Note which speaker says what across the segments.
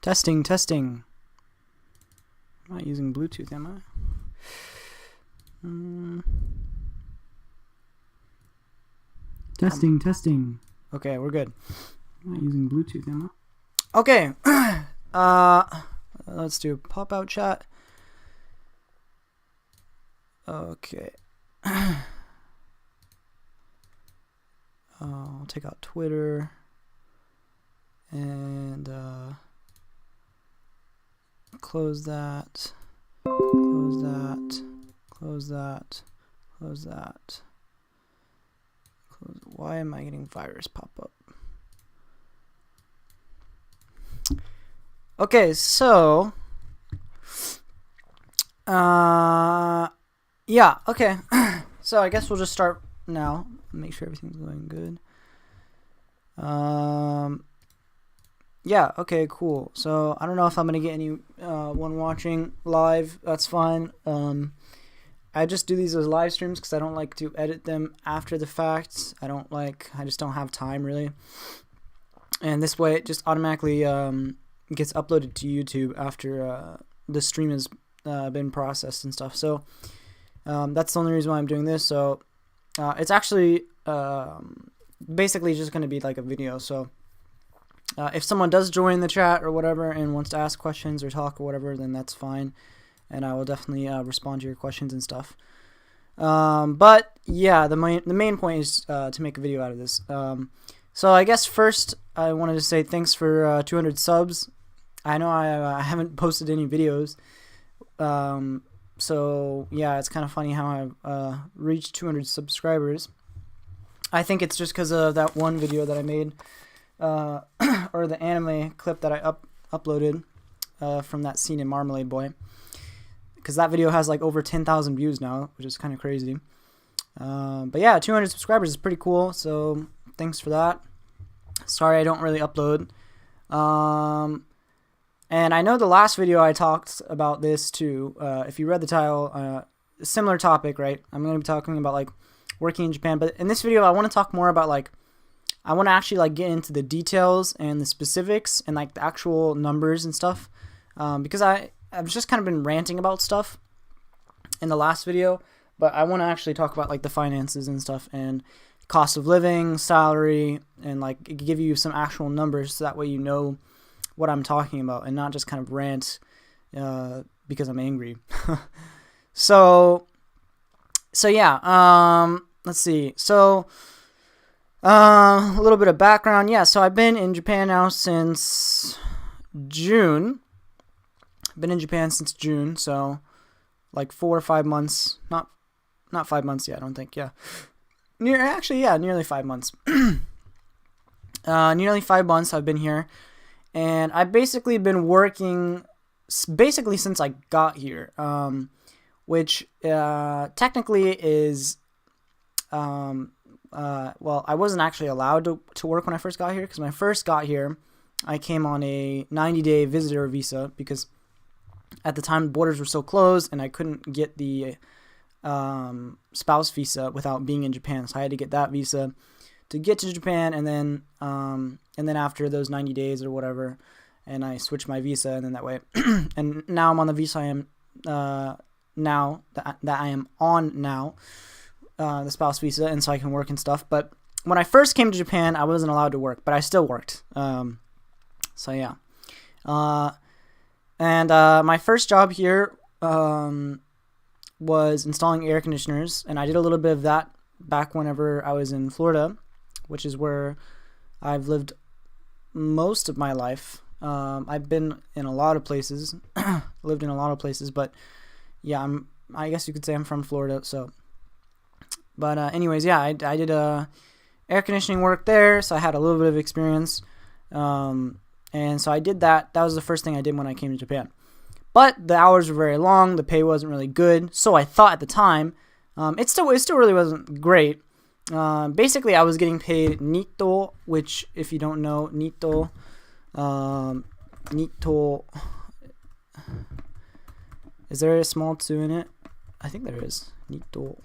Speaker 1: Testing, testing. I'm not using Bluetooth, am I?
Speaker 2: Testing, testing.
Speaker 1: Okay, we're good.
Speaker 2: I'm not using Bluetooth, am I?
Speaker 1: Okay. Let's do pop out chat. Okay. I'll take out Twitter and close that. Close that. Close that. Close that. Close. Why am I getting virus pop up? Okay, so yeah, okay. So I guess we'll just start now. Make sure everything's going good. Yeah, okay, cool. So I don't know if I'm gonna get any one watching live. That's fine. I just do these as live streams because I don't like to edit them after the fact. I just don't have time really. And this way it just automatically gets uploaded to YouTube after the stream has been processed and stuff. So that's the only reason why I'm doing this. So it's actually basically just going to be like a video. So if someone does join the chat or whatever and wants to ask questions or talk or whatever, then that's fine. And I will definitely respond to your questions and stuff. But yeah, the main point is to make a video out of this. So I guess first I wanted to say thanks for 200 subs. I know I haven't posted any videos. So yeah, it's kind of funny how I've reached 200 subscribers. I think it's just because of that one video that I made, or the anime clip that I uploaded from that scene in Marmalade Boy. Because that video has like over 10,000 views now, which is kind of crazy. But yeah, 200 subscribers is pretty cool, so thanks for that. Sorry I don't really upload. And I know the last video I talked about this too. If you read the title, similar topic, right? I'm going to be talking about like working in Japan. But in this video, I want to talk more about like, I want to actually like get into the details and the specifics and like the actual numbers and stuff. Because I've just kind of been ranting about stuff in the last video. But I want to actually talk about like the finances and stuff and cost of living, salary, and like give you some actual numbers so that way you know what I'm talking about and not just kind of rant because I'm angry. So yeah, let's see. So a little bit of background. Yeah, so I've been in Japan now since June. I've been in Japan since June, so like 4 or 5 months. Not 5 months yet, I don't think. Yeah. Nearly 5 months. Nearly 5 months I've been here. And I've basically been working basically since I got here, which technically is, well, I wasn't actually allowed to work when I first got here, because when I first got here, I came on a 90-day visitor visa, because at the time the borders were so closed and I couldn't get the spouse visa without being in Japan, so I had to get that visa to get to Japan, and then after those 90 days or whatever, and I switched my visa, and then that way, and now I'm on the visa I am now that I am on now, the spouse visa, and so I can work and stuff. But when I first came to Japan, I wasn't allowed to work, but I still worked. So yeah, and my first job here was installing air conditioners, and I did a little bit of that back whenever I was in Florida, which is where I've lived most of my life. I've been in a lot of places, lived in a lot of places, but yeah, I guess you could say I'm from Florida, so. But anyways, yeah, I did air conditioning work there, so I had a little bit of experience, and so I did that. That was the first thing I did when I came to Japan. But the hours were very long, the pay wasn't really good, so I thought at the time. It still really wasn't great. Basically, I was getting paid Nito, which, if you don't know, Nito, is there a small 2 in it? I think there is. Nito.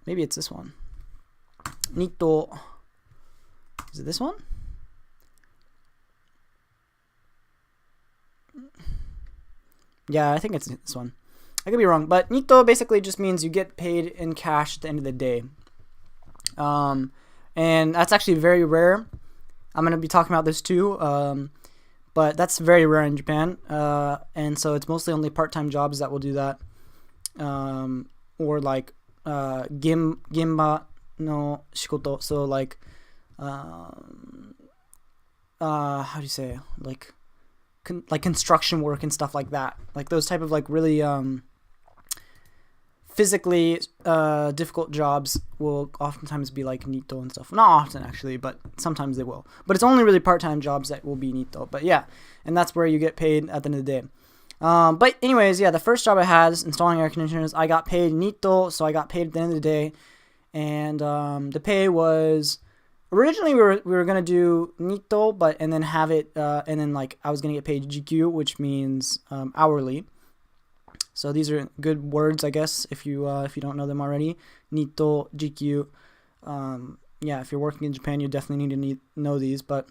Speaker 1: Maybe it's this one. Nito. Is it this one? Yeah, I think it's this one. I could be wrong, but Nito basically just means you get paid in cash at the end of the day. And that's actually very rare. I'm going to be talking about this too, but that's very rare in Japan. And so it's mostly only part-time jobs that will do that. Or like gemba no shikoto. So like, how do you say, like construction work and stuff like that. Like those type of like really physically difficult jobs will oftentimes be like Nito and stuff. Not often actually, but sometimes they will. But it's only really part-time jobs that will be Nito. But yeah, and that's where you get paid at the end of the day. But anyways, yeah, the first job I had is installing air conditioners. I got paid Nito, so I got paid at the end of the day. And the pay was originally we were gonna do Nito, and then have it and then like I was gonna get paid GQ, which means hourly. So these are good words, I guess, if you don't know them already. Nito, GQ. Yeah, if you're working in Japan, you definitely need to know these. But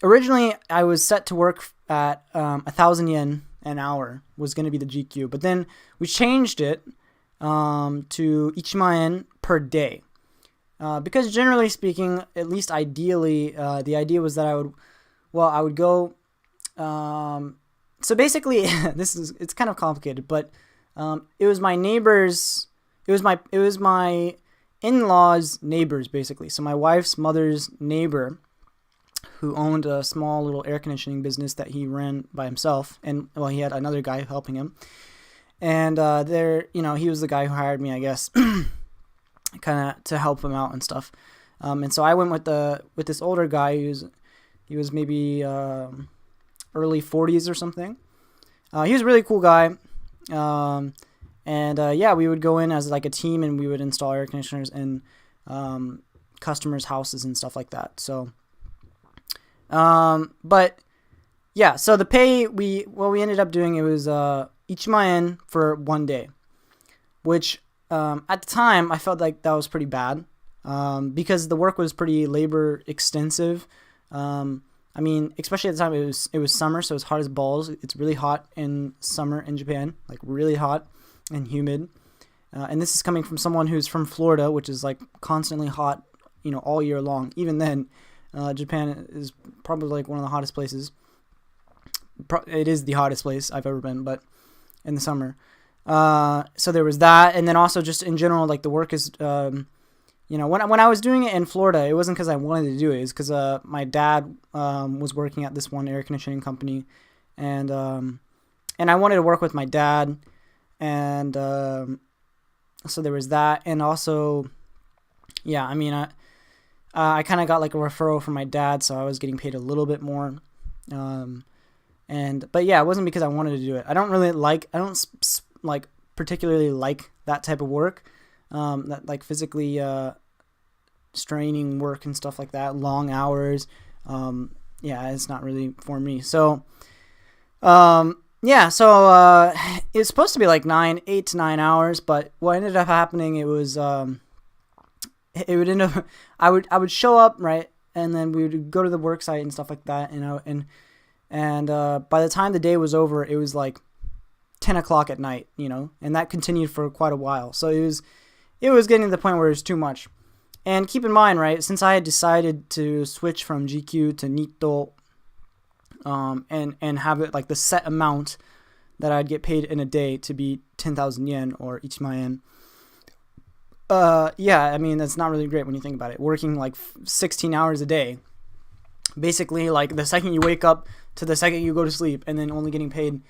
Speaker 1: originally, I was set to work at 1,000 yen an hour was going to be the GQ. But then we changed it to 1,000,000 yen per day. Because generally speaking, at least ideally, the idea was that I would go... So basically, it's kind of complicated, but it was my neighbors, it was my in-laws' neighbors basically. So my wife's mother's neighbor, who owned a small little air conditioning business that he ran by himself, and he had another guy helping him, and he was the guy who hired me, I guess, kind of to help him out and stuff. And so I went with this older guy he was maybe early 40s or something. He was a really cool guy. Yeah, we would go in as like a team and we would install air conditioners in customers' houses and stuff like that. So, but yeah, so the pay we ended up doing, it was 1,000,000 yen for one day, which at the time I felt like that was pretty bad because the work was pretty labor extensive. I mean, especially at the time, it was summer, so it's hot as balls. It's really hot in summer in Japan, like really hot and humid. And this is coming from someone who's from Florida, which is like constantly hot, all year long. Even then, Japan is probably like one of the hottest places. It is the hottest place I've ever been, but in the summer. So there was that, and then also just in general, like the work is... when I was doing it in Florida, it wasn't because I wanted to do it. It's because my dad was working at this one air conditioning company, and I wanted to work with my dad, and so there was that, and also, yeah, I mean, I kind of got like a referral from my dad, so I was getting paid a little bit more, but yeah, it wasn't because I wanted to do it. I don't particularly like that type of work. That like physically straining work and stuff like that, long hours. Yeah, it's not really for me. So, yeah, so it was supposed to be like 8 to 9 hours, but what ended up happening, it was it would end up I would show up, right, and then we would go to the work site and stuff like that, and by the time the day was over, it was like 10 o'clock at night, and that continued for quite a while. So it was getting to the point where it was too much. And keep in mind, right, since I had decided to switch from GQ to Nito, and have it like the set amount that I'd get paid in a day to be 10,000 yen or 1,000,000 yen. Yeah, I mean, that's not really great when you think about it. Working like 16 hours a day, basically like the second you wake up to the second you go to sleep, and then only getting paid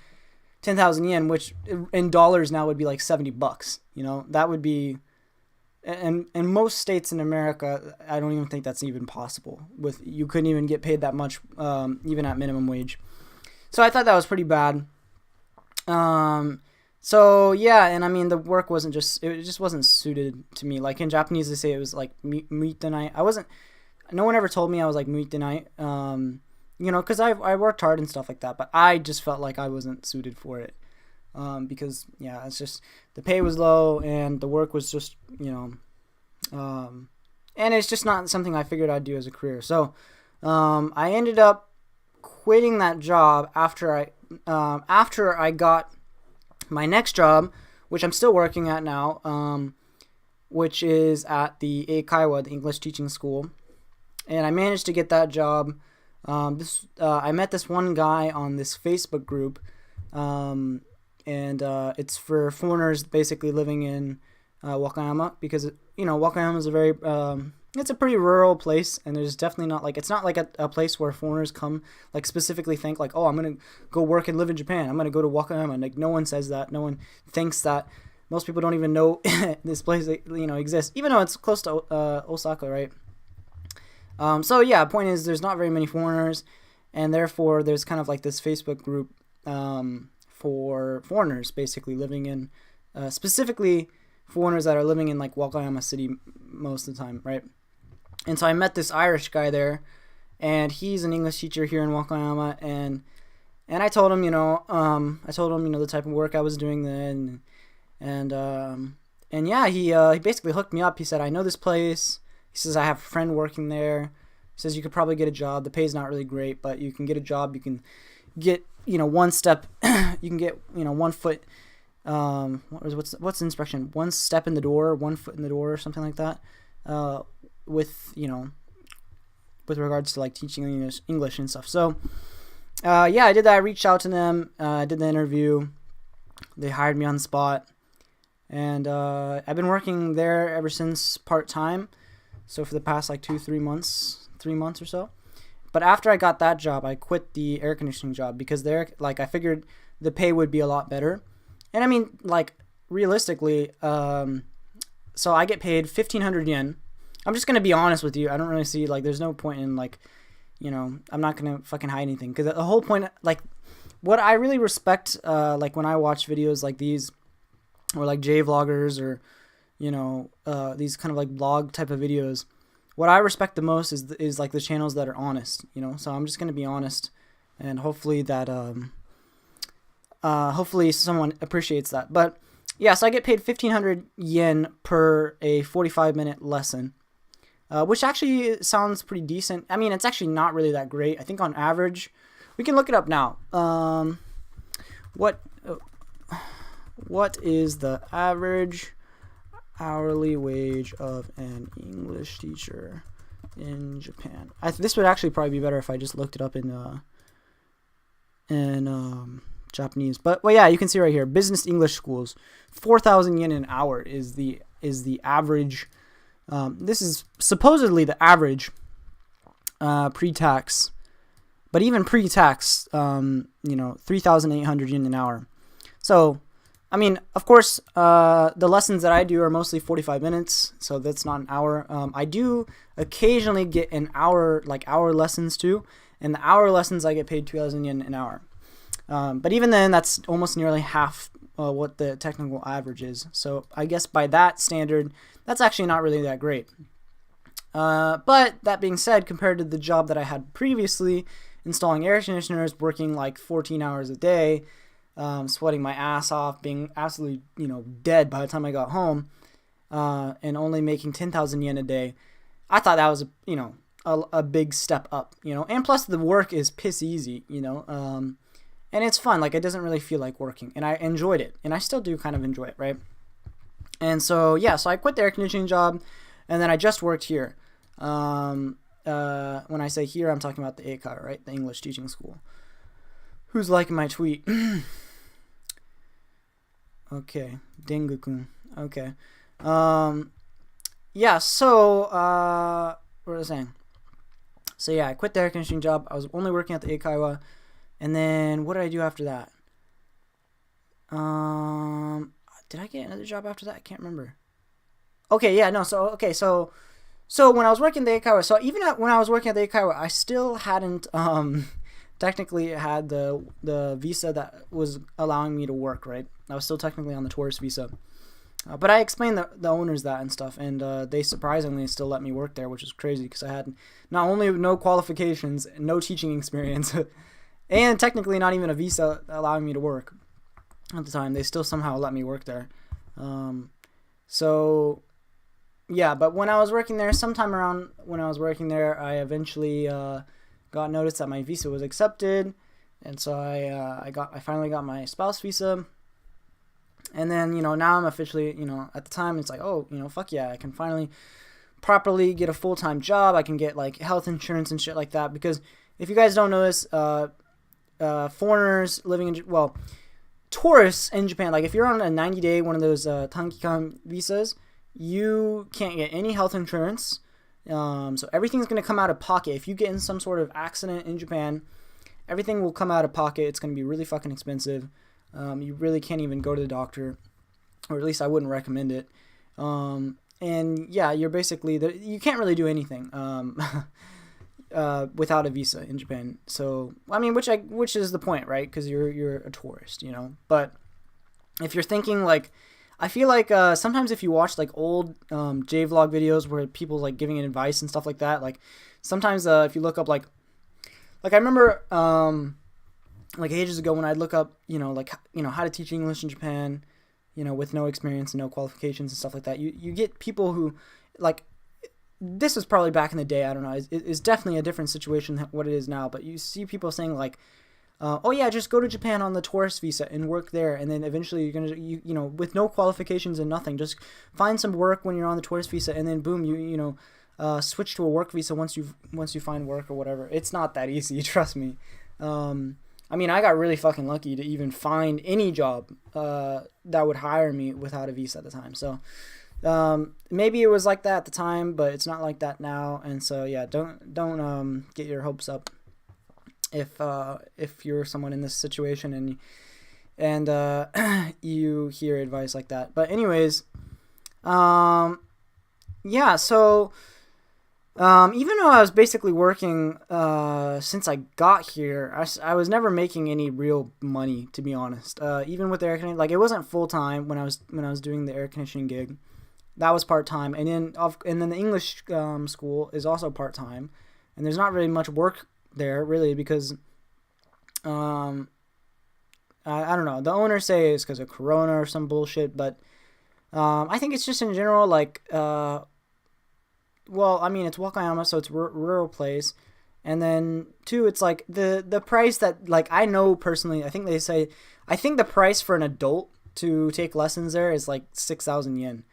Speaker 1: 10,000 yen, which in dollars now would be like $70. That would be... And in most states in America, I don't even think that's even possible. You couldn't even get paid that much, even at minimum wage. So I thought that was pretty bad. So yeah, and I mean the work it just wasn't suited to me. Like in Japanese, they say it was like muitenai. No one ever told me I was like muitenai. Because I worked hard and stuff like that, but I just felt like I wasn't suited for it. Because yeah, it's just the pay was low and the work was just and it's just not something I figured I'd do as a career. So I ended up quitting that job after I got my next job, which I'm still working at now, which is at the Eikaiwa, the English teaching school, and I managed to get that job. I met this one guy on this Facebook group, and it's for foreigners basically living in Wakayama, because Wakayama is a very it's a pretty rural place, and there's definitely not like, it's not like a place where foreigners come like specifically think like, oh, I'm gonna go work and live in Japan, I'm gonna go to Wakayama. Like, no one says that, no one thinks that. Most people don't even know this place exists, even though it's close to Osaka, right? So yeah, point is, there's not very many foreigners, and therefore there's kind of like this Facebook group for foreigners basically living in, specifically foreigners that are living in like Wakayama City most of the time, right? And so I met this Irish guy there, and he's an English teacher here in Wakayama, and I told him, the type of work I was doing then, and yeah, he basically hooked me up. He said, I know this place. He says, I have a friend working there. He says, you could probably get a job. The pay's not really great, but you can get a job. You can get, one step, you can get, 1 foot, what's the expression? 1 step in the door, 1 foot in the door, or something like that. With regards to like teaching English and stuff. So, yeah, I did that. I reached out to them. I did the interview. They hired me on the spot. And I've been working there ever since part-time. So for the past like 3 months or so. But after I got that job, I quit the air conditioning job, because I figured the pay would be a lot better. And I mean, like, realistically, so I get paid 1,500 yen. I'm just going to be honest with you. I don't really see, like, there's no point in, like, I'm not going to fucking hide anything. Because the whole point, like, what I really respect, like, when I watch videos like these, or like J-vloggers, or, these kind of like blog type of videos, what I respect the most is like the channels that are honest, So I'm just going to be honest, and hopefully that, hopefully someone appreciates that. But yeah, so I get paid 1,500 yen per a 45-minute lesson, which actually sounds pretty decent. I mean, it's actually not really that great. I think on average, we can look it up now. What is the average hourly wage of an English teacher in Japan? This would actually probably be better if I just looked it up in Japanese. But well, yeah, you can see right here, business English schools, 4,000 yen an hour is the average. This is supposedly the average pre-tax, but even pre-tax, 3,800 yen an hour. So, I mean, of course, the lessons that I do are mostly 45 minutes, so that's not an hour. I do occasionally get an hour, like hour lessons too, and the hour lessons I get paid 2,000 yen an hour. But even then, that's almost nearly half what the technical average is. So I guess by that standard, that's actually not really that great. But that being said, compared to the job that I had previously, installing air conditioners, working like 14 hours a day, sweating my ass off, being absolutely, dead by the time I got home, and only making 10,000 yen a day, I thought that was, a big step up, and plus the work is piss easy, and it's fun. Like, it doesn't really feel like working, and I enjoyed it, and I still do kind of enjoy it, right? And so, yeah, so I quit the air conditioning job, and then I just worked here. When I say here, I'm talking about the Eikaiwa, right? The English teaching school. Who's liking my tweet? Okay, Dengu-kun. Okay. Yeah, so, what was I saying? So, yeah, I quit the air conditioning job. I was only working at the Eikaiwa. And then, what did I do after that? Did I get another job after that? I can't remember. Okay, yeah, no, so when I was working at the Eikaiwa, so even when I was working at the Eikaiwa, I still hadn't, technically had the visa that was allowing me to work, right? I was still technically on the tourist visa. But I explained the owners that and stuff, and they surprisingly still let me work there, which is crazy, because I had not only no qualifications, no teaching experience, and technically not even a visa allowing me to work at the time. They still somehow let me work there. So, yeah, but when I was working there, sometime around when I was working there, I eventually got notice that my visa was accepted, and so I finally got my spouse visa. And then, you know, now I'm officially, you know, at the time it's like, oh, you know, fuck yeah, I can finally properly get a full-time job. I can get like health insurance and shit like that. Because if you guys don't know this, foreigners living in, well, tourists in Japan, like if you're on a 90-day one of those Tankikan visas, you can't get any health insurance. So everything's going to come out of pocket. If you get in some sort of accident in Japan, everything will come out of pocket. It's going to be really fucking expensive. You really can't even go to the doctor, or at least I wouldn't recommend it. And yeah, you're basically, you can't really do anything without a visa in Japan. So, I mean, which is the point, right? Because you're a tourist, you know. But if you're thinking like, I feel like sometimes if you watch like old J-vlog videos where people like giving advice and stuff like that, like sometimes if you look up like I remember like ages ago when I'd look up, you know, like, you know, how to teach English in Japan, you know, with no experience and no qualifications and stuff like that. You get people who, like, this was probably back in the day, I don't know, it's definitely a different situation than what it is now, but you see people saying like, oh yeah, just go to Japan on the tourist visa and work there, and then eventually you're gonna, you know, with no qualifications and nothing, just find some work when you're on the tourist visa, and then boom, you know, switch to a work visa once you find work or whatever. It's not that easy, trust me. I mean, I got really fucking lucky to even find any job that would hire me without a visa at the time. So maybe it was like that at the time, but it's not like that now. And so yeah, don't get your hopes up if you're someone in this situation and you hear advice like that. But anyways, yeah. So. Even though I was basically working since I got here, I was never making any real money, to be honest. Even with the air conditioning, like it wasn't full time when I was doing the air conditioning gig. That was part time, and then the English school is also part time, and there's not really much work there really because I don't know. The owners say it's because of Corona or some bullshit, but I think it's just in general like. Well, I mean, it's Wakayama, so it's a rural place. And then, two, it's like the price that, like, I know personally, I think the price for an adult to take lessons there is like 6,000 yen.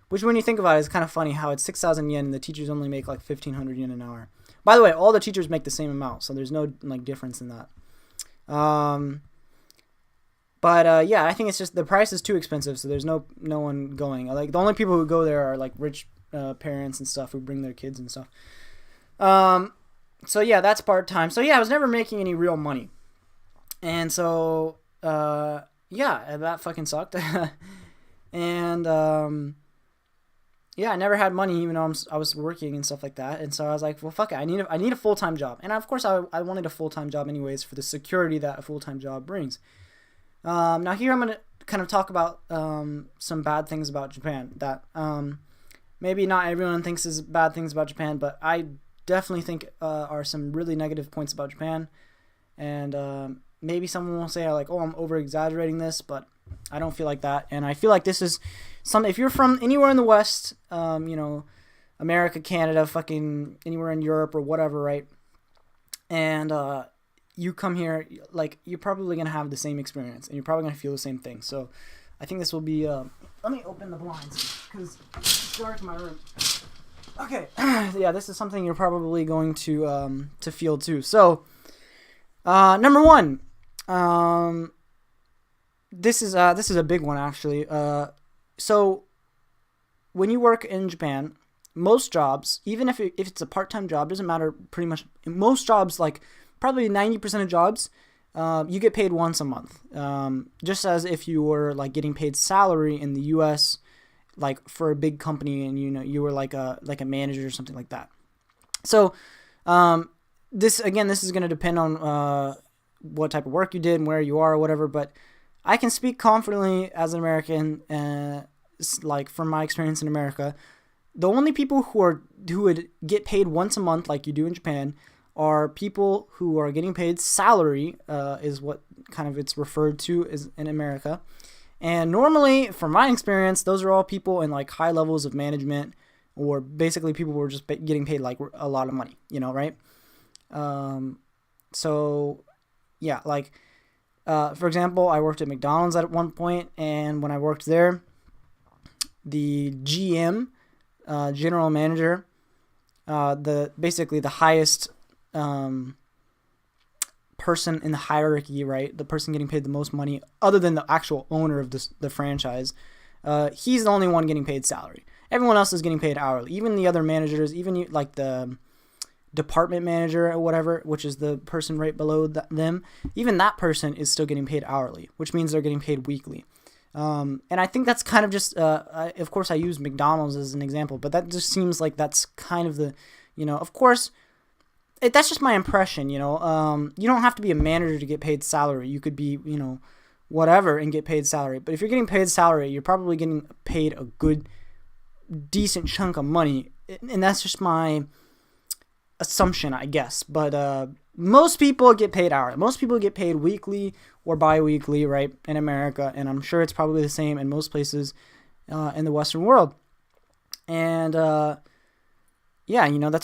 Speaker 1: Which, when you think about it, is kind of funny how it's 6,000 yen and the teachers only make like 1,500 yen an hour. By the way, all the teachers make the same amount, so there's no, like, difference in that. But yeah, I think it's just the price is too expensive, so there's no one going. Like, the only people who go there are, like, rich parents and stuff who bring their kids and stuff. So yeah, that's part-time. So yeah, I was never making any real money. And so, yeah, that fucking sucked. And, yeah, I never had money even though I was working and stuff like that. And so I was like, well, fuck it. I need a full-time job. And of course I wanted a full-time job anyways for the security that a full-time job brings. Now here I'm going to kind of talk about, some bad things about Japan that, maybe not everyone thinks is bad things about Japan, but I definitely think are some really negative points about Japan. And maybe someone will say like, oh, I'm over-exaggerating this, but I don't feel like that. And I feel like this is if you're from anywhere in the West, you know, America, Canada, fucking anywhere in Europe or whatever, right? And you come here, like, you're probably going to have the same experience, and you're probably going to feel the same thing. So I think this will be... let me open the blinds, because it's dark in my room. Okay, yeah, this is something you're probably going to feel too. So, number one, this is a big one actually. So, when you work in Japan, most jobs, even if it's a part-time job, doesn't matter. Pretty much most jobs, like probably 90% of jobs, you get paid once a month, just as if you were like getting paid salary in the U.S. like for a big company, and you were like a manager or something like that. So this is going to depend on what type of work you did and where you are or whatever. But I can speak confidently as an American, like from my experience in America. The only people who would get paid once a month like you do in Japan are people who are getting paid salary, is what kind of it's referred to as in America. And normally, from my experience, those are all people in like high levels of management, or basically people who are just getting paid like a lot of money, right? So yeah, like for example, I worked at McDonald's at one point, and when I worked there, the GM, general manager, basically the highest person in the hierarchy, right? The person getting paid the most money, other than the actual owner of the franchise. He's the only one getting paid salary. Everyone else is getting paid hourly. Even the other managers, even like the department manager or whatever, which is the person right below them, even that person is still getting paid hourly, which means they're getting paid weekly. And I think that's kind of just, of course I use McDonald's as an example, but that just seems like that's kind of the, of course, that's just my impression, you don't have to be a manager to get paid salary. You could be, whatever and get paid salary. But if you're getting paid salary, you're probably getting paid a good, decent chunk of money. And that's just my assumption, I guess. But most people get paid hourly. Most people get paid weekly or bi-weekly, right, in America. And I'm sure it's probably the same in most places in the Western world. And, that's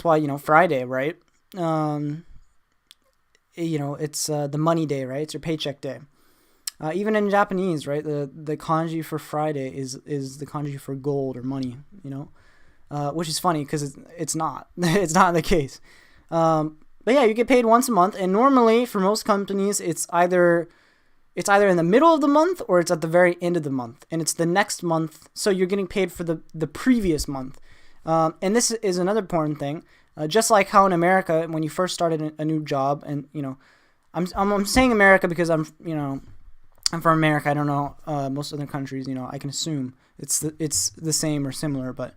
Speaker 1: why, Friday, right? It's the money day, right? It's your paycheck day. Even in Japanese, right? The kanji for Friday is the kanji for gold or money, which is funny because it's not. It's not the case. But yeah, you get paid once a month, and normally for most companies, it's either in the middle of the month or it's at the very end of the month, and it's the next month. So you're getting paid for the previous month. And this is another important thing. Just like how in America, when you first started a new job, and I'm saying America because I'm from America. I don't know most other countries. I can assume it's the same or similar, but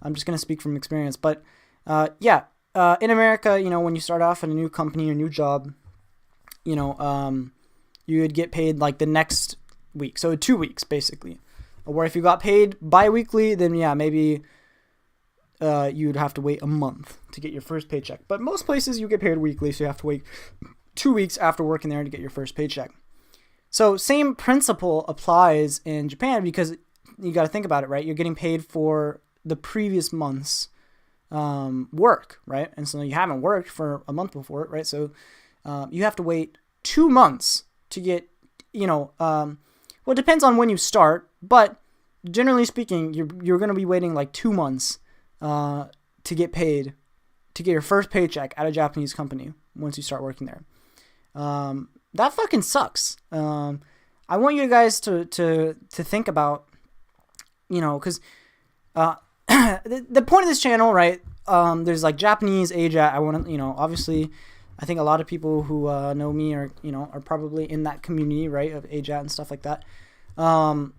Speaker 1: I'm just gonna speak from experience. But in America, when you start off in a new company or new job, you would get paid like the next week, so 2 weeks basically. Or if you got paid bi-weekly, then maybe you'd have to wait a month to get your first paycheck. But most places you get paid weekly, so you have to wait 2 weeks after working there to get your first paycheck. So same principle applies in Japan, because you got to think about it, right? You're getting paid for the previous month's work, right? And so you haven't worked for a month before, right? So you have to wait 2 months to get, well, it depends on when you start, but generally speaking, you're going to be waiting like 2 months to get paid, to get your first paycheck at a Japanese company once you start working there. That fucking sucks. I want you guys to think about, because the point of this channel, right? There's like Japanese, AJAT. I want to, obviously, I think a lot of people who know me are probably in that community, right, of AJAT and stuff like that. And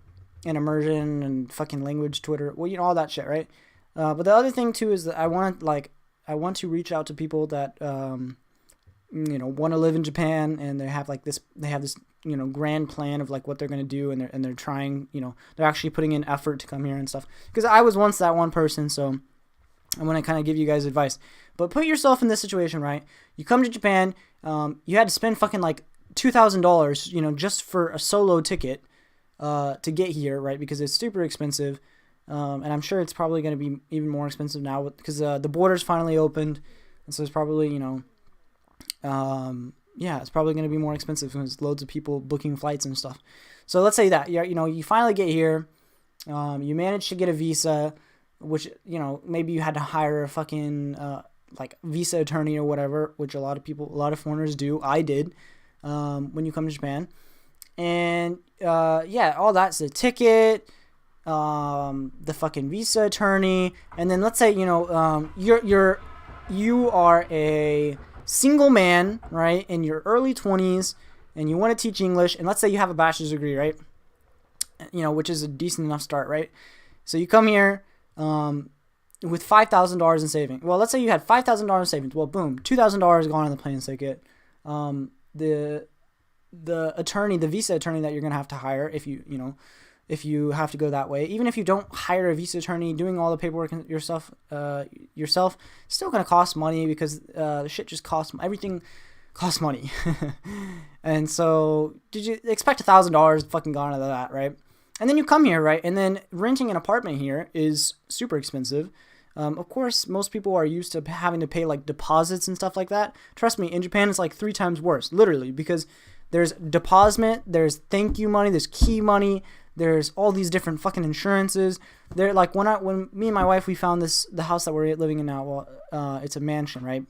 Speaker 1: immersion and fucking language, Twitter, well, all that shit, right? But the other thing too is that I want to reach out to people that want to live in Japan, and they have this grand plan of like what they're going to do, and they're trying, they're actually putting in effort to come here and stuff. Because I was once that one person, so I want to kind of give you guys advice. But put yourself in this situation, right? You come to Japan, you had to spend fucking like $2,000, just for a solo ticket to get here, right? Because it's super expensive. And I'm sure it's probably going to be even more expensive now because the borders finally opened, and so it's probably it's probably going to be more expensive because loads of people booking flights and stuff. So let's say that you finally get here, you manage to get a visa, which maybe you had to hire a fucking like visa attorney or whatever, which a lot of foreigners do. I did when you come to Japan, and all that's the ticket. The fucking visa attorney, and then let's say you are a single man, right, in your early 20s, and you want to teach English, and let's say you have a bachelor's degree, right, which is a decent enough start, right? So you come here with $5,000 in savings. Well, let's say you had $5,000 in savings. Well, boom, $2,000 gone on the plane ticket. The attorney, the visa attorney that you're gonna have to hire if you have to go that way, even if you don't hire a visa attorney, doing all the paperwork yourself, still going to cost money because shit just costs, everything costs money. And so did you expect $1,000 fucking gone out of that, right? And then you come here, right? And then renting an apartment here is super expensive. Of course, most people are used to having to pay like deposits and stuff like that. Trust me, in Japan, it's like 3 times worse, literally, because there's deposit, there's thank you money, there's key money, there's all these different fucking insurances. They're like when me and my wife we found the house that we're living in now. Well, it's a mansion, right?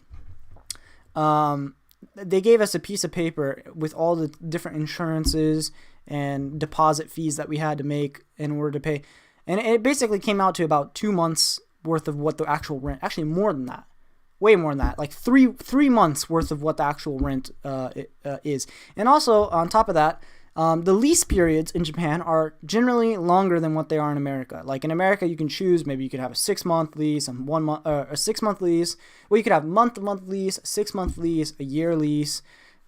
Speaker 1: They gave us a piece of paper with all the different insurances and deposit fees that we had to make in order to pay, and it basically came out to about 2 months worth of what the actual rent. Actually, more than that. Way more than that, like three months worth of what the actual rent is. And also, on top of that, the lease periods in Japan are generally longer than what they are in America. Like in America, you can choose, maybe you could have a 6-month lease and a 6-month lease. Well, you could have month-to-month lease, 6-month lease, a year lease,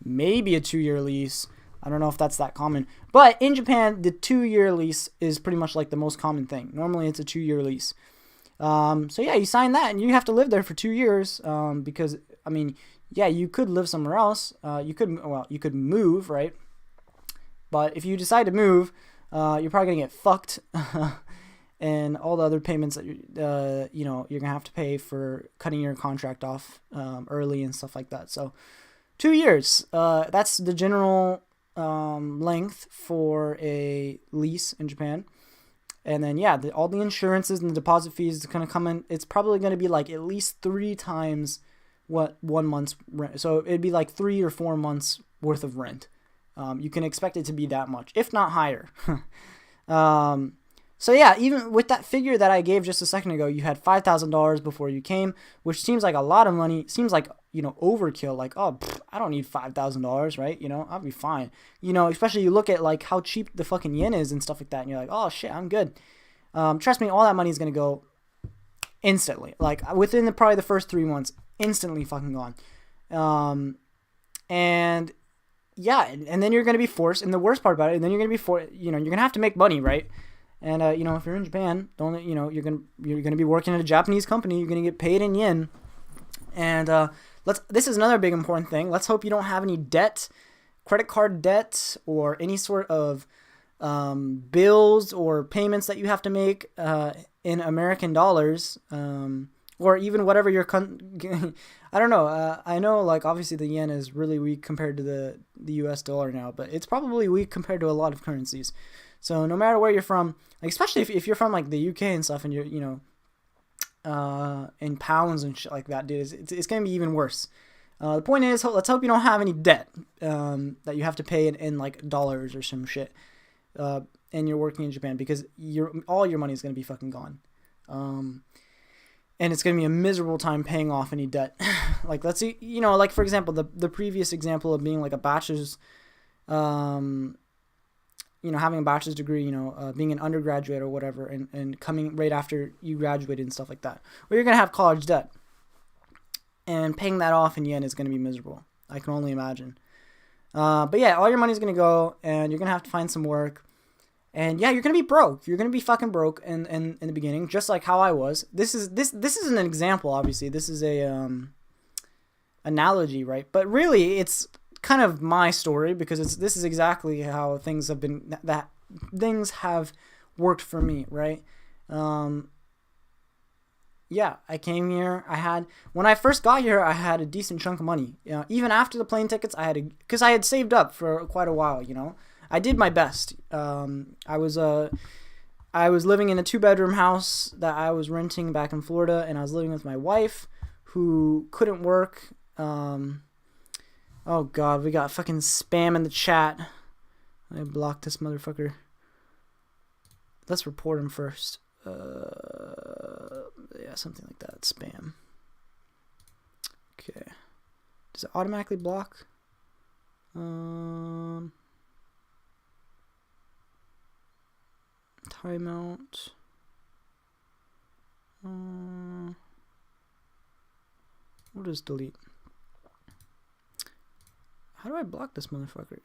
Speaker 1: maybe a 2-year lease. I don't know if that's that common. But in Japan, the 2-year lease is pretty much like the most common thing. Normally, it's a 2-year lease. So yeah, you sign that and you have to live there for 2 years, because I mean, yeah, you could live somewhere else. You could move, right? But if you decide to move, you're probably gonna get fucked, and all the other payments that you're gonna have to pay for cutting your contract off early and stuff like that. So 2 years, that's the general length for a lease in Japan. And then, yeah, all the insurances and the deposit fees is going to come in. It's probably going to be like at least 3 times what 1 month's rent. So it'd be like 3 or 4 months worth of rent. You can expect it to be that much, if not higher. So yeah, even with that figure that I gave just a second ago, you had $5,000 before you came, which seems like a lot of money. Seems like, overkill. Like, I don't need $5,000, right? I'll be fine. Especially you look at like how cheap the fucking yen is and stuff like that, and you're like, oh shit, I'm good. Trust me, all that money is gonna go instantly. Like within probably the first 3 months, instantly fucking gone. And yeah, and then you're gonna be forced. And the worst part about it, and then you're gonna be you're gonna have to make money, right? And if you're in Japan, you're gonna be working at a Japanese company. You're gonna get paid in yen. And this is another big important thing. Let's hope you don't have any debt, credit card debt, or any sort of bills or payments that you have to make in American dollars, or even whatever your I don't know. I know, like, obviously the yen is really weak compared to the U.S. dollar now, but it's probably weak compared to a lot of currencies. So no matter where you're from, like, especially if you're from like the UK and stuff, and you're in pounds and shit like that, dude, it's gonna be even worse. The point is, let's hope you don't have any debt that you have to pay in like dollars or some shit, and you're working in Japan, because all your money is gonna be fucking gone, and it's gonna be a miserable time paying off any debt. Like, let's see, like for example, the previous example of being like a bachelor's, having a bachelor's degree, being an undergraduate or whatever, and coming right after you graduated and stuff like that, where you're going to have college debt. And paying that off in yen is going to be miserable. I can only imagine. But yeah, all your money's going to go, and you're going to have to find some work. And yeah, you're going to be broke. You're going to be fucking broke in the beginning, just like how I was. This is an example, obviously. This is a analogy, right? But really, it's kind of my story, because this is exactly how things have worked for me, right? Yeah, I came here. When I first got here, I had a decent chunk of money. Even after the plane tickets, because I had saved up for quite a while. I did my best. I was living in a 2-bedroom house that I was renting back in Florida, and I was living with my wife, who couldn't work. Oh god, we got fucking spam in the chat. I blocked this motherfucker. Let's report him first. Yeah, something like that. Spam. Okay. Does it automatically block? Timeout. We'll just delete. How do I block this motherfucker?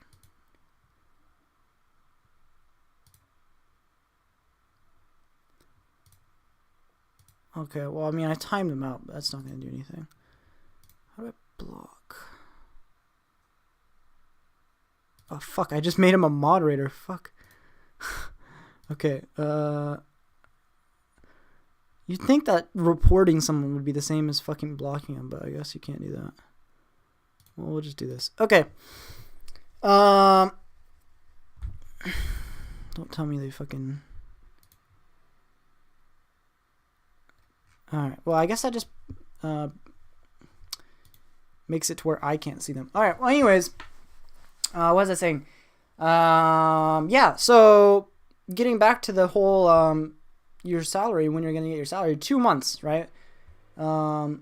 Speaker 1: Okay, well, I mean, I timed him out, but that's not going to do anything. How do I block? Oh, fuck, I just made him a moderator. Fuck. Okay, You'd think that reporting someone would be the same as fucking blocking them, but I guess you can't do that. Well, we'll just do this. Okay. Don't tell me they fucking... Alright, well, I guess that just makes it to where I can't see them. Alright, well, anyways, what was I saying? Yeah, so getting back to the whole your salary, when you're going to get your salary, 2 months, right? So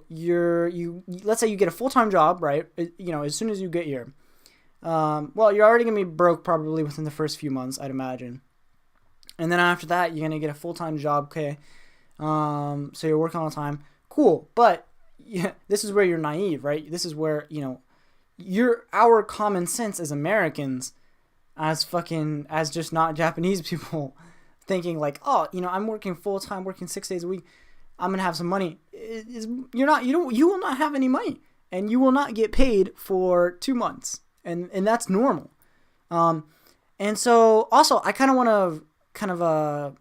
Speaker 1: let's say you get a full-time job, right? You know, as soon as you get here. Well, you're already going to be broke probably within the first few months, I'd imagine. And then after that, you're going to get a full-time job, okay? So you're working all the time. Cool. But yeah, this is where you're naive, right? This is where, you know, our common sense as Americans, as just not Japanese people, thinking like, oh, you know, I'm working full-time, working 6 days a week, I'm going to have some money. You will not have any money, and you will not get paid for 2 months. And that's normal. And so also I kind of want to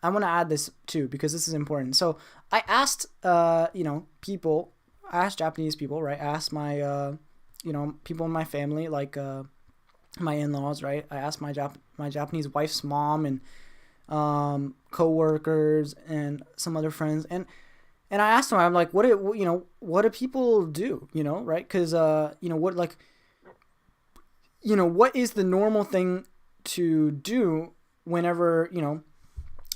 Speaker 1: I want to add this too, because this is important. So I asked, people, I asked Japanese people, right? I asked my, people in my family, like, my in-laws, right? I asked my Japanese wife's mom and, co-workers and some other friends. And I asked them, I'm like, what do people do? You know, right? Cause, what is the normal thing to do whenever, you know,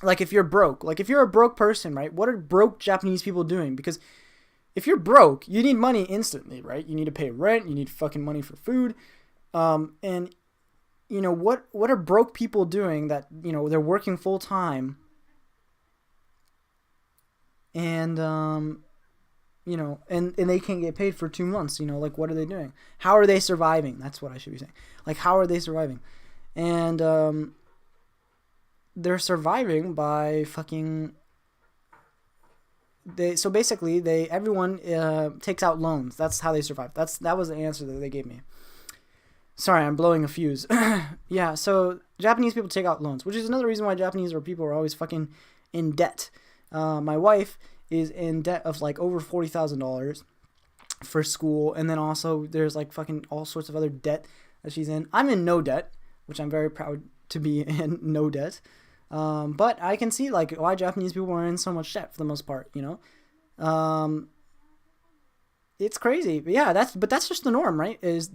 Speaker 1: like if you're broke, like if you're a broke person, right? What are broke Japanese people doing? Because if you're broke, you need money instantly, right? You need to pay rent. You need fucking money for food. And you know, what are broke people doing that, you know, they're working full time and, you know, and they can't get paid for 2 months, you know, like what are they doing? How are they surviving? That's what I should be saying. Like, how are they surviving? And, they're surviving by fucking... everyone takes out loans. That's how they survive. That was the answer that they gave me. Sorry, I'm blowing a fuse. Yeah, so Japanese people take out loans, which is another reason why Japanese people are always fucking in debt. My wife is in debt of like over $40,000 for school, and then also there's like fucking all sorts of other debt that she's in. I'm in no debt, which I'm very proud to be in no debt. But I can see like why Japanese people are in so much debt for the most part, you know. It's crazy, but yeah, that's just the norm, right? Because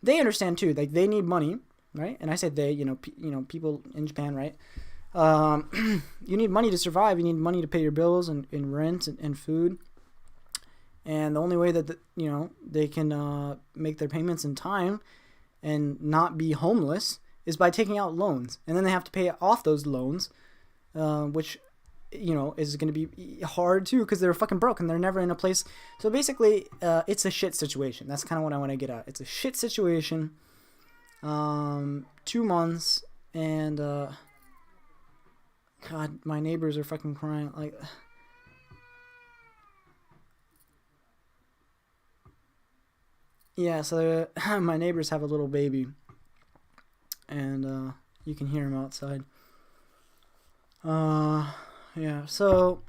Speaker 1: they understand too, like they need money, right? And I said they, you know, people in Japan, right? You need money to survive. You need money to pay your bills and rent and food. And the only way that they can make their payments in time and not be homeless is by taking out loans, and then they have to pay off those loans, which, you know, is going to be hard too because they're fucking broke and they're never in a place. So basically, it's a shit situation. That's kind of what I want to get at. It's a shit situation. 2 months, and God, my neighbors are fucking crying. Like, yeah. So my neighbors have a little baby. And you can hear him outside. Yeah, so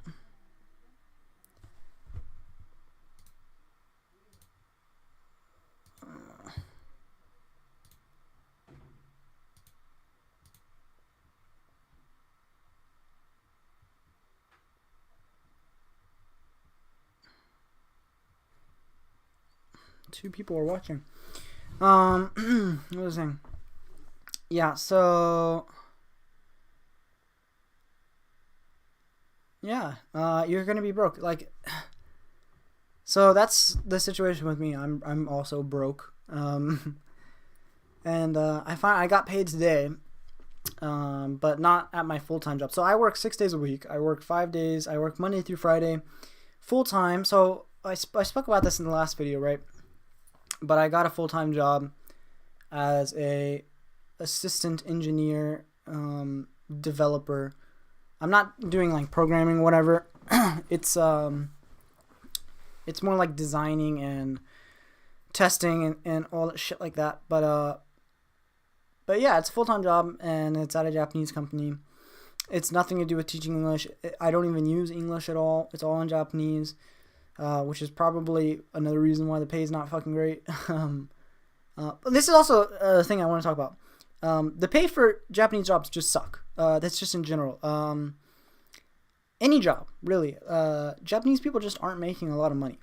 Speaker 1: two people are watching. What was I saying? Yeah, so yeah, you're gonna be broke. Like, so that's the situation with me. I'm also broke. And I got paid today, but not at my full-time job. So I work 6 days a week. I work 5 days. I work Monday through Friday, full-time. So I spoke about this in the last video, right? But I got a full-time job as a assistant engineer, developer. I'm not doing like programming, whatever. It's more like designing and testing and all that shit like that. But yeah, it's a full-time job and it's at a Japanese company. It's nothing to do with teaching English. I don't even use English at all. It's all in Japanese, which is probably another reason why the pay is not fucking great. But this is also a thing I want to talk about. The pay for Japanese jobs just suck. That's just in general. Any job, really. Japanese people just aren't making a lot of money.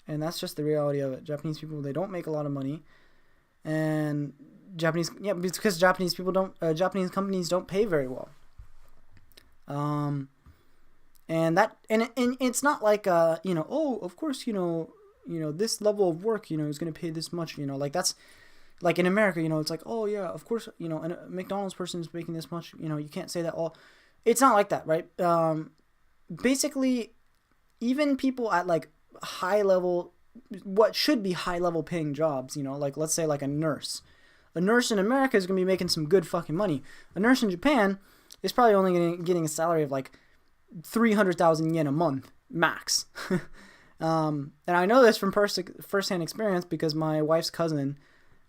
Speaker 1: And that's just the reality of it. Japanese people, they don't make a lot of money. And because Japanese companies don't pay very well. And it's not like, of course, this level of work, is going to pay this much, like that's like in America, it's like, oh yeah, of course, and a McDonald's person is making this much, you can't say that all. It's not like that, right? Basically, even people at like high level, what should be high level paying jobs, like let's say like a nurse. A nurse in America is going to be making some good fucking money. A nurse in Japan is probably only getting a salary of like 300,000 yen a month, max. And I know this from first-hand experience because my wife's cousin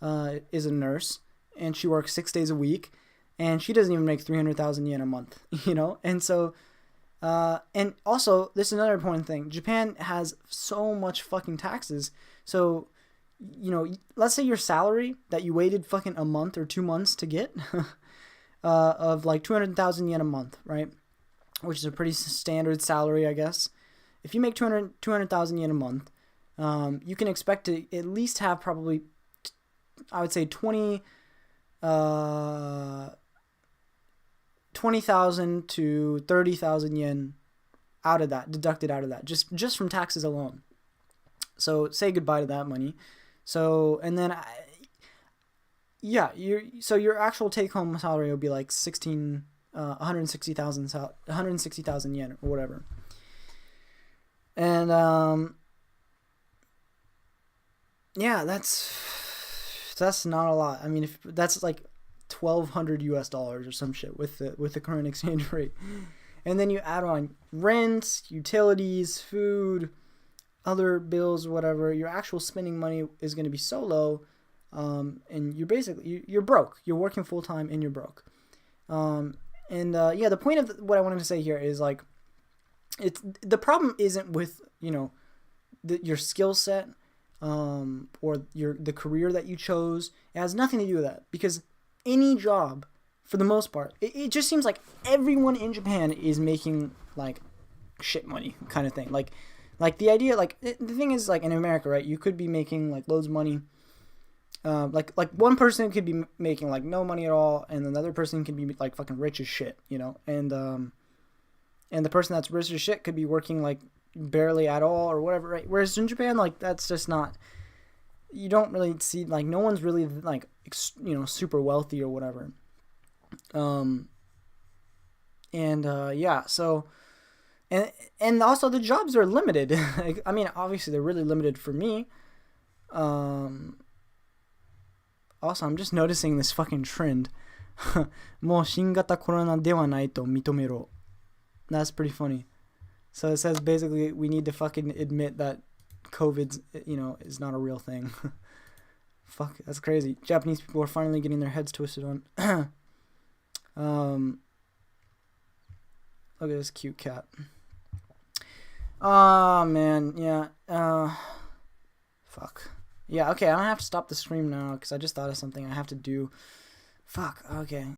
Speaker 1: is a nurse, and she works 6 days a week, and she doesn't even make 300,000 yen a month, And so, and also, this is another important thing. Japan has so much fucking taxes. So, let's say your salary that you waited fucking a month or 2 months to get, of like 200,000 yen a month, right? Which is a pretty standard salary, I guess. If you make 200,000 yen a month, you can expect to at least have probably, I would say 20,000 to 30,000 yen deducted out of that, just from taxes alone. So say goodbye to that money. So, and then, your actual take-home salary will be like 160,000 yen or whatever. And that's not a lot. I mean, if that's like $1,200 or some shit with the current exchange rate, and then you add on rent, utilities, food, other bills, whatever, your actual spending money is going to be so low, and you're broke. You're working full time and you're broke. The point of what I wanted to say here is like, the problem isn't with your skill set, or the career that you chose. It has nothing to do with that, because any job, for the most part, it just seems like everyone in Japan is making like shit money kind of thing. Like the idea, like the thing is, like in America, right? You could be making like loads of money. Like one person could be making like no money at all, and another person could be like fucking rich as shit, and the person that's rich as shit could be working like barely at all or whatever, right? Whereas in Japan, like that's just not. You don't really see, like, no one's really like super wealthy or whatever. So, and also the jobs are limited. I mean, obviously they're really limited for me. Also, I'm just noticing this fucking trend. もう新型コロナではないと認めろ. That's pretty funny. So it says basically we need to fucking admit that COVID, is not a real thing. Fuck, that's crazy. Japanese people are finally getting their heads twisted on. Look at this cute cat. Oh man, yeah. Fuck. Yeah, okay, I'm gonna have to stop the stream now because I just thought of something I have to do. Fuck, okay.